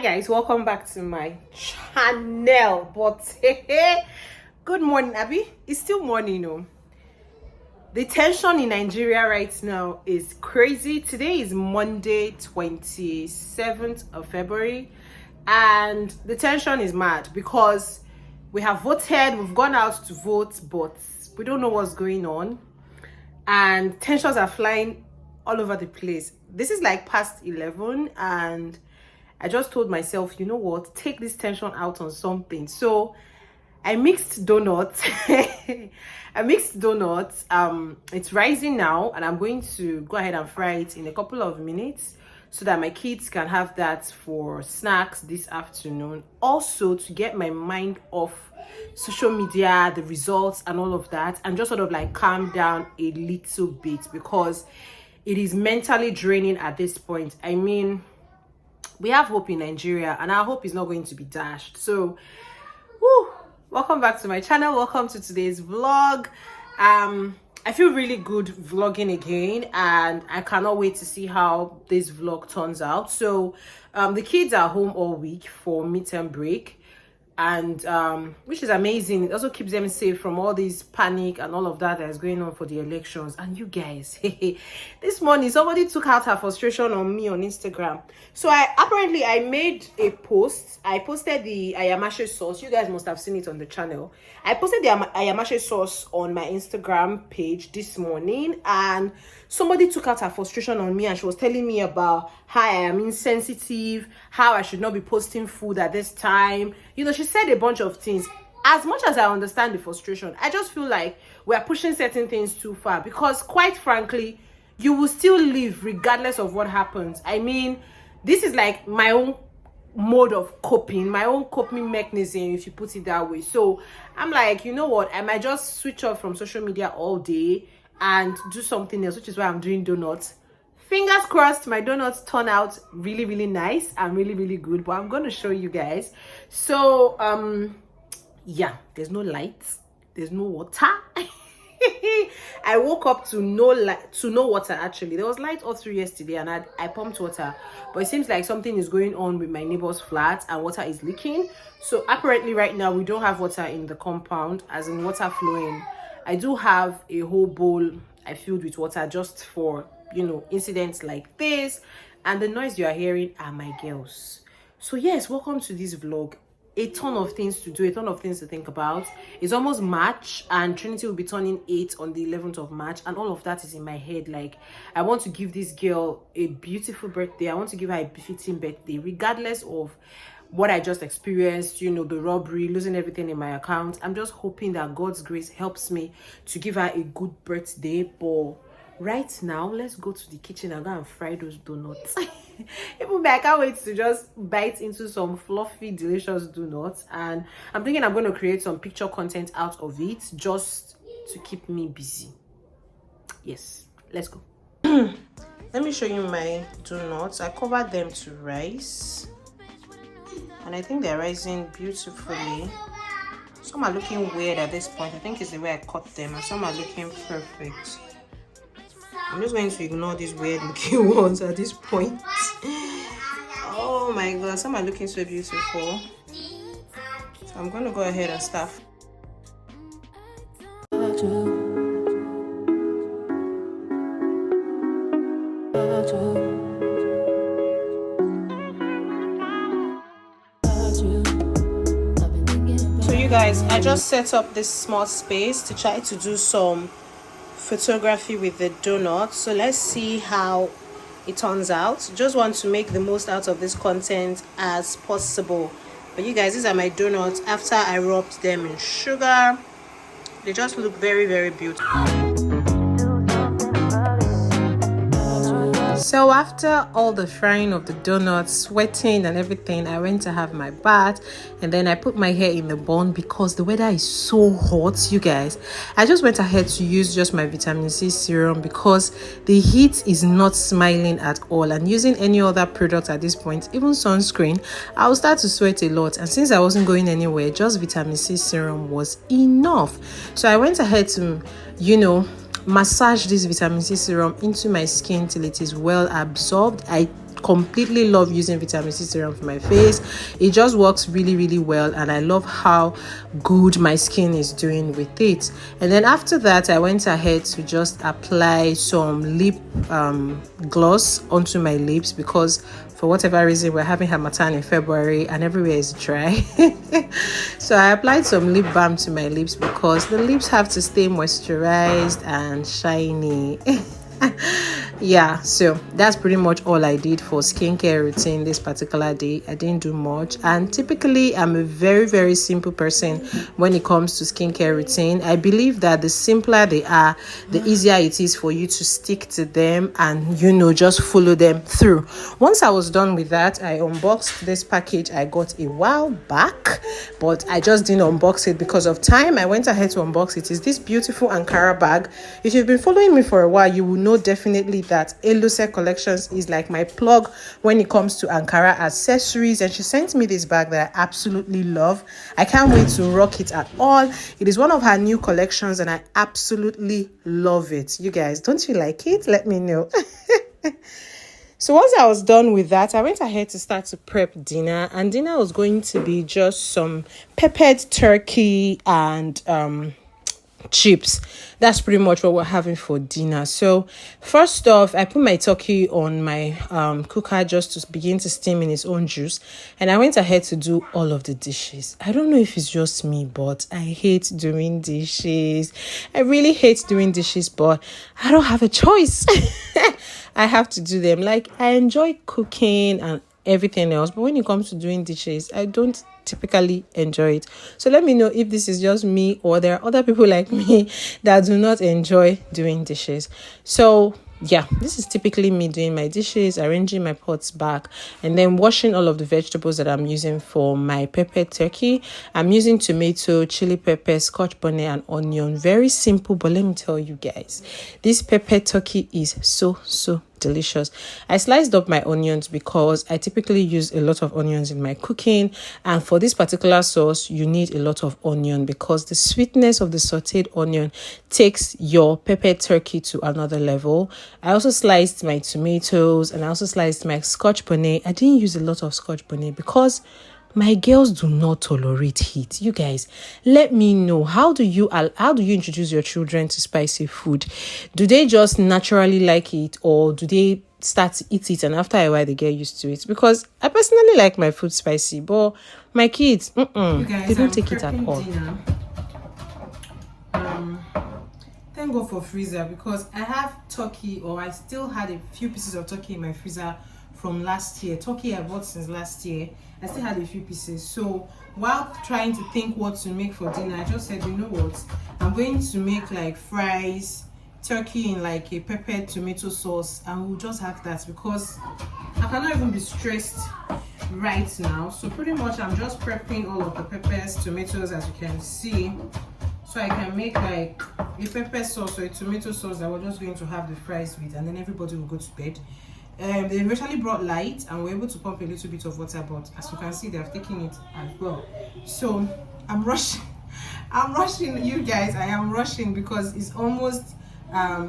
Guys, welcome back to my channel. But good morning, Abby. It's still morning, no? The tension in Nigeria right now is crazy. Today is Monday 27th of February, and the tension is mad because we have voted, we've gone out to vote, but we don't know what's going on, and tensions are flying all over the place. This is like past 11, and I just told myself, you know what, take this tension out on something. So I mixed donuts. It's rising now, and I'm going to go ahead and fry it in a couple of minutes so that my kids can have that for snacks this afternoon. Also, to get my mind off social media, the results and all of that, and just sort of like calm down a little bit, because it is mentally draining at this point. I mean, we have hope in Nigeria, and our hope is not going to be dashed. So, welcome back to my channel. Welcome to today's vlog. I feel really good vlogging again, and I cannot wait to see how this vlog turns out. So, the kids are home all week for midterm break, and which is amazing. It also keeps them safe from all this panic and all of that is going on for the elections. And you guys, this morning somebody took out her frustration on me on Instagram. So I made a post. I posted the ayamashe sauce. You guys must have seen it on the channel. I posted the ayamashe sauce on my Instagram page this morning, and somebody took out her frustration on me, and she was telling me about how I am insensitive, how I should not be posting food at this time. You know, she said a bunch of things. As much as I understand the frustration, I just feel like we are pushing certain things too far, because quite frankly, you will still live regardless of what happens. I mean, this is like my own mode of coping, my own coping mechanism, if you put it that way. So I'm like, you know what, I might just switch off from social media all day and do something else, which is why I'm doing donuts. Fingers crossed my donuts turn out really, really nice and really, really good, but I'm going to show you guys. So yeah, there's no lights, there's no water. I woke up to no water. Actually, there was light all through yesterday, and I pumped water, but it seems like something is going on with my neighbor's flat and water is leaking. So apparently right now we don't have water in the compound, as in water flowing. I do have a whole bowl I filled with water just for, you know, incidents like this, and the noise you are hearing are my girls. So yes, welcome to this vlog. A ton of things to do, a ton of things to think about. It's almost March, and Trinity will be turning 8 on the 11th of March, and all of that is in my head. Like, I want to give this girl a beautiful birthday. I want to give her a befitting birthday, regardless of what I just experienced, you know, the robbery, losing everything in my account. I'm just hoping that God's grace helps me to give her a good birthday. But right now, let's go to the kitchen and go and fry those donuts. Even I can't wait to just bite into some fluffy, delicious donuts. And I'm thinking I'm going to create some picture content out of it, just to keep me busy. Yes, let's go. Let me show you my donuts. I covered them to rise, and I think they're rising beautifully. Some are looking weird at this point. I think it's the way I cut them, and some are looking perfect. I'm just going to ignore these weird looking ones at this point. Oh my god, some are looking so beautiful. So I'm going to go ahead and start. So you guys, I just set up this small space to try to do some photography with the donuts. So let's see how it turns out. Just want to make the most out of this content as possible. But you guys, these are my donuts after I rubbed them in sugar. They just look very, very beautiful. So after all the frying of the donuts, sweating and everything, I went to have my bath, and then I put my hair in the bun because the weather is so hot, you guys. I just went ahead to use just my vitamin C serum because the heat is not smiling at all, and using any other product at this point, even sunscreen, I will start to sweat a lot. And since I wasn't going anywhere, just vitamin C serum was enough. So I went ahead to, you know, massage this vitamin C serum into my skin till it is well absorbed. I completely love using vitamin C serum for my face. It just works really, really well, and I love how good my skin is doing with it. And then after that, I went ahead to just apply some lip gloss onto my lips, because for whatever reason we're having Harmattan in February and everywhere is dry. So I applied some lip balm to my lips because the lips have to stay moisturized and shiny. Yeah, so that's pretty much all I did for skincare routine this particular day. I didn't do much, and typically I'm a very, very simple person when it comes to skincare routine. I believe that the simpler they are, the easier it is for you to stick to them and just follow them through. Once I was done with that, I unboxed this package I got a while back, but I just didn't unbox it because of time. I went ahead to unbox it. It's this beautiful Ankara bag. If you've been following me for a while, you will know definitely that Eluce Collections is like my plug when it comes to Ankara accessories, and she sent me this bag that I absolutely love. I can't wait to rock it at all. It is one of her new collections and I absolutely love it. You guys, don't you like it? Let me know. So once I was done with that, I went ahead to start to prep dinner, and dinner was going to be just some peppered turkey and chips. That's pretty much what we're having for dinner. So first off, I put my turkey on my cooker just to begin to steam in its own juice, and I went ahead to do all of the dishes. I don't know if it's just me, but I hate doing dishes. I really hate doing dishes, but I don't have a choice. I have to do them. Like, I enjoy cooking and everything else, but when it comes to doing dishes, I don't typically enjoy it. So let me know if this is just me or there are other people like me that do not enjoy doing dishes. So yeah, this is typically me doing my dishes, arranging my pots back, and then washing all of the vegetables that I'm using for my pepper turkey. I'm using tomato, chili pepper, scotch bonnet, and onion. Very simple, but let me tell you guys, this pepper turkey is so delicious. I sliced up my onions because I typically use a lot of onions in my cooking, and for this particular sauce you need a lot of onion because the sweetness of the sauteed onion takes your pepper turkey to another level. I also sliced my tomatoes and I also sliced my scotch bonnet. I didn't use a lot of scotch bonnet because my girls do not tolerate heat. You guys, let me know, how do you introduce your children to spicy food? Do they just naturally like it, or do they start to eat it and after a while they get used to it? Because I personally like my food spicy, but my kids, you guys, they don't take it at all. Thank God for freezer, because I have turkey, or I still had a few pieces of turkey in my freezer from last year. Turkey I bought since last year. I still had a few pieces. So while trying to think what to make for dinner, I just said, you know what, I'm going to make like fries, turkey in like a peppered tomato sauce, and we'll just have that because I cannot even be stressed right now. So pretty much I'm just prepping all of the peppers, tomatoes, as you can see, so I can make like a pepper sauce or a tomato sauce that we're just going to have the fries with, and then everybody will go to bed. They eventually brought light and we're able to pump a little bit of water, but as you can see, they have taken it as well. So I'm rushing you guys. I am rushing because it's almost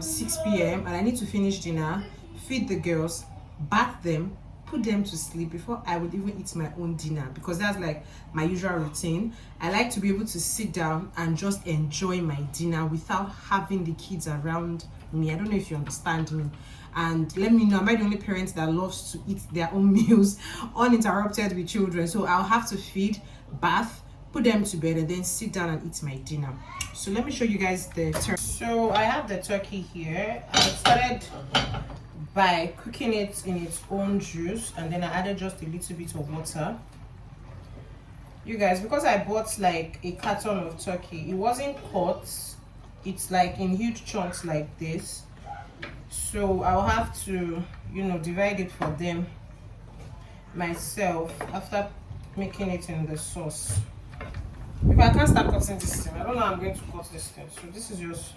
6 p.m. and I need to finish dinner, feed the girls, bath them, put them to sleep before I would even eat my own dinner, because that's like my usual routine. I like to be able to sit down and just enjoy my dinner without having the kids around me. I don't know if you understand me. And let me know, am I the only parent that loves to eat their own meals uninterrupted with children? So I'll have to feed, bath, put them to bed, and then sit down and eat my dinner. So let me show you guys the turkey. So I have the turkey here. I started by cooking it in its own juice, and then I added just a little bit of water. You guys, because I bought like a carton of turkey, it wasn't cut, it's like in huge chunks like this. So I'll have to, divide it for them myself after making it in the sauce. If I can't start cutting this thing, I don't know how I'm going to cut this thing. So this is just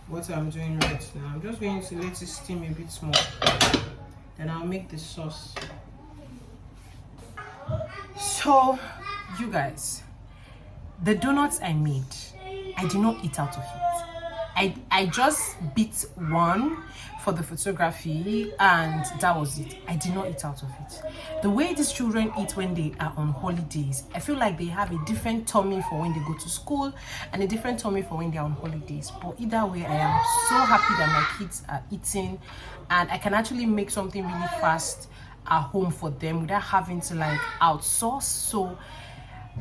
what I'm doing right now. I'm just going to let it steam a bit more, then I'll make the sauce. So you guys, the donuts I made, I did not eat out of it. I just bit one for the photography, and that was it. I did not eat out of it. The way these children eat when they are on holidays, I feel like they have a different tummy for when they go to school and a different tummy for when they're on holidays. But either way, I am so happy that my kids are eating, and I can actually make something really fast at home for them without having to like outsource. So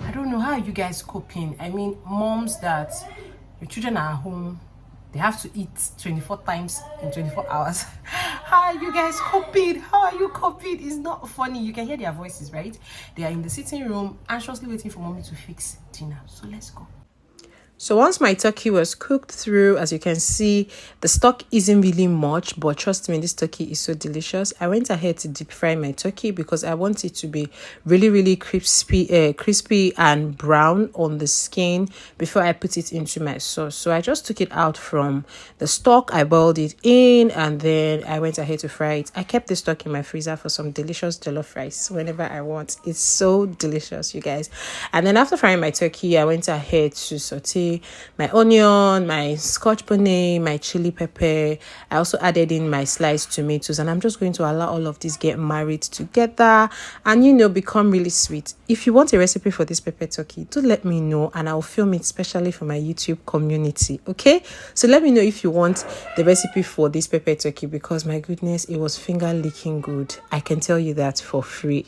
I don't know, how are you guys coping? I mean, moms that your children are at home, they have to eat 24 times in 24 hours. How are you guys coping? How are you coping? It's not funny. You can hear their voices, right? They are in the sitting room anxiously waiting for mommy to fix dinner. So let's go. So once my turkey was cooked through, as you can see, the stock isn't really much, but trust me, this turkey is so delicious. I went ahead to deep fry my turkey because I want it to be really crispy and brown on the skin before I put it into my sauce. So I just took it out from the stock, I boiled it in, and then I went ahead to fry it. I kept the stock in my freezer for some delicious jollof rice whenever I want. It's so delicious, you guys. And then after frying my turkey, I went ahead to saute my onion, my scotch bonnet, my chili pepper. I also added in my sliced tomatoes, and I'm just going to allow all of these get married together and become really sweet. If you want a recipe for this pepper turkey, do let me know and I'll film it specially for my YouTube community. Okay, so let me know if you want the recipe for this pepper turkey, because my goodness, it was finger licking good. I can tell you that for free.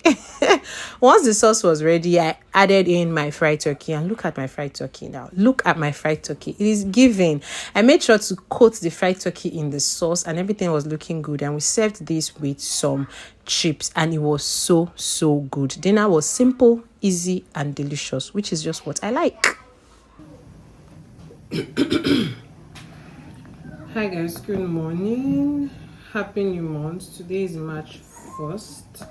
Once the sauce was ready, I added in my fried turkey, and look at my fried turkey now. Look at my fried turkey. It is giving. I made sure to coat the fried turkey in the sauce, and everything was looking good, and we served this with some chips, and it was so good. Dinner was simple, easy, and delicious, which is just what I like. Hi guys, good morning, happy new month. Today is March 1st.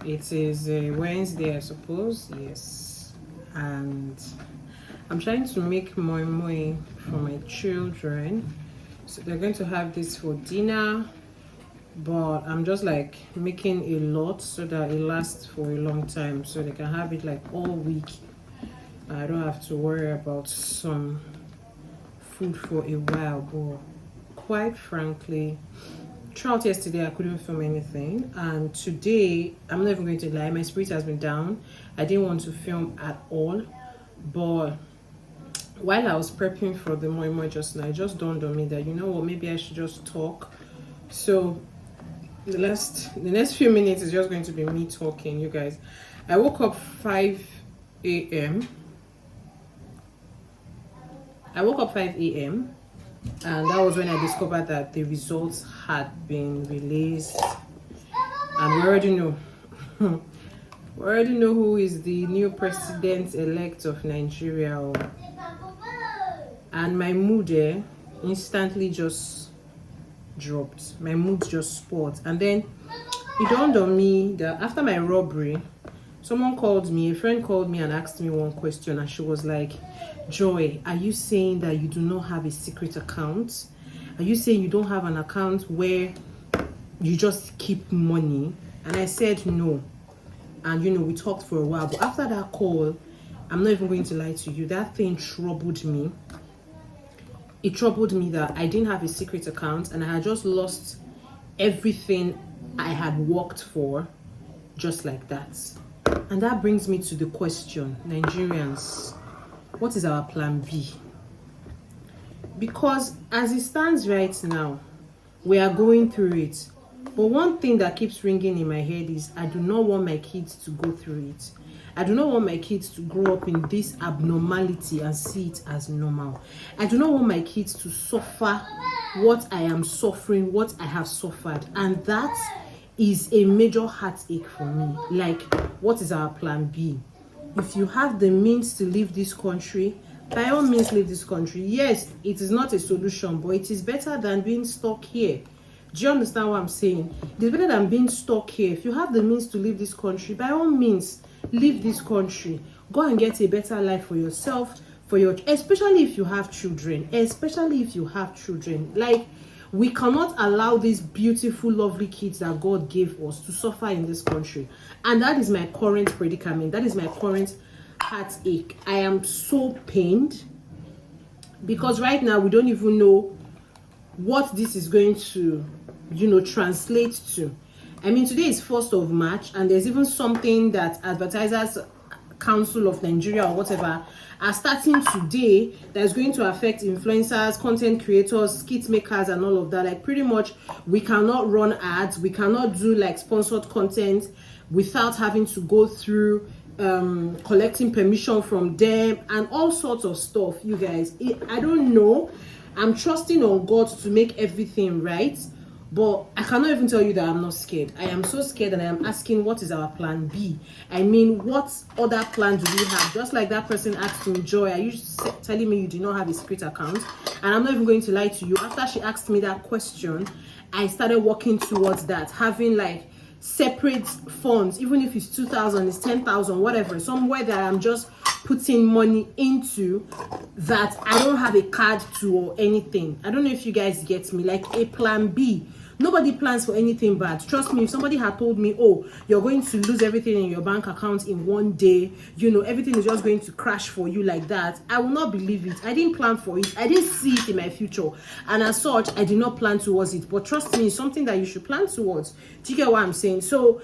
It is Wednesday, I suppose. Yes, and I'm trying to make moi for my children, so they're going to have this for dinner, but I'm just like making a lot so that it lasts for a long time, so they can have it like all week. I don't have to worry about some food for a while. But quite frankly, throughout yesterday I couldn't film anything, and today, I'm not even going to lie, my spirit has been down. I didn't want to film at all, but while I was prepping for the moi just now, it just dawned on me that, you know what, maybe I should just talk. So the next few minutes is just going to be me talking, you guys. I woke up 5 a.m. And that was when I discovered that the results had been released, and we already know who is the new president-elect of Nigeria. And my mood instantly just dropped. My mood just spoiled. And then it dawned on me that after my robbery, a friend called me and asked me one question, and she was like, Joy, are you saying that you do not have a secret account? Are you saying you don't have an account where you just keep money? And I said no. And we talked for a while, but after that call, I'm not even going to lie to you, that thing troubled me. It troubled me that I didn't have a secret account, and I had just lost everything I had worked for just like that. And that brings me to the question, Nigerians, what is our plan B? Because as it stands right now, we are going through it. But one thing that keeps ringing in my head is I do not want my kids to go through it. I do not want my kids to grow up in this abnormality and see it as normal. I do not want my kids to suffer what I am suffering, what I have suffered. And that is a major heartache for me. Like, what is our plan B? If you have the means to leave this country, by all means leave this country. Yes, it is not a solution, but it is better than being stuck here. Do you understand what I'm saying? It is better than being stuck here. If you have the means to leave this country, by all means leave this country. Go and get a better life for yourself, especially if you have children. Like, we cannot allow these beautiful, lovely kids that God gave us to suffer in this country. And that is my current predicament. That is my current heartache. I am so pained because right now we don't even know what this is going to, translate to. I mean, today is 1st of March, and there's even something that Advertisers Council of Nigeria or whatever are starting today that is going to affect influencers, content creators, skit makers, and all of that. Like, pretty much we cannot run ads, we cannot do like sponsored content without having to go through collecting permission from them and all sorts of stuff. You guys, I don't know. I'm trusting on God to make everything right, but I cannot even tell you that I'm not scared. I am so scared, and I am asking, what is our plan B? I mean, what other plan do we have? Just like that person asked me, Joy, are you telling me you do not have a secret account? And I'm not even going to lie to you. After she asked me that question, I started working towards that, having like separate funds, even if it's 2,000, it's 10,000, whatever, somewhere that I'm just putting money into, that I don't have a card to or anything. I don't know if you guys get me, like a plan B. Nobody plans for anything bad. Trust me, if somebody had told me, oh, you're going to lose everything in your bank account in one day, everything is just going to crash for you like that, I will not believe it. I didn't plan for it. I didn't see it in my future. And as such, I did not plan towards it. But trust me, it's something that you should plan towards. Do you get what I'm saying? So,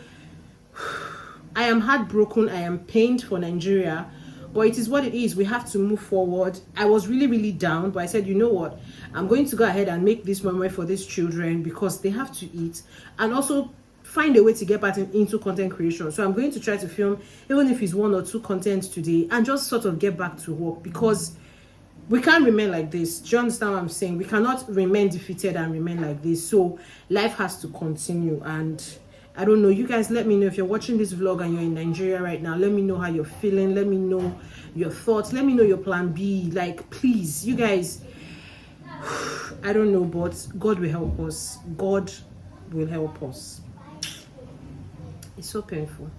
I am heartbroken. I am pained for Nigeria. But it is what it is. We have to move forward. I was really, really down, but I said, you know what? I'm going to go ahead and make this memory for these children because they have to eat, and also find a way to get back into content creation. So I'm going to try to film, even if it's 1 or 2 contents today, and just sort of get back to work, because we can't remain like this. Do you understand what I'm saying? We cannot remain defeated and remain like this. So life has to continue. And I don't know, you guys, let me know if you're watching this vlog and you're in Nigeria right now. Let me know how you're feeling. Let me know your thoughts. Let me know your plan B. Like, please, you guys, I don't know, but God will help us. God will help us. It's so painful.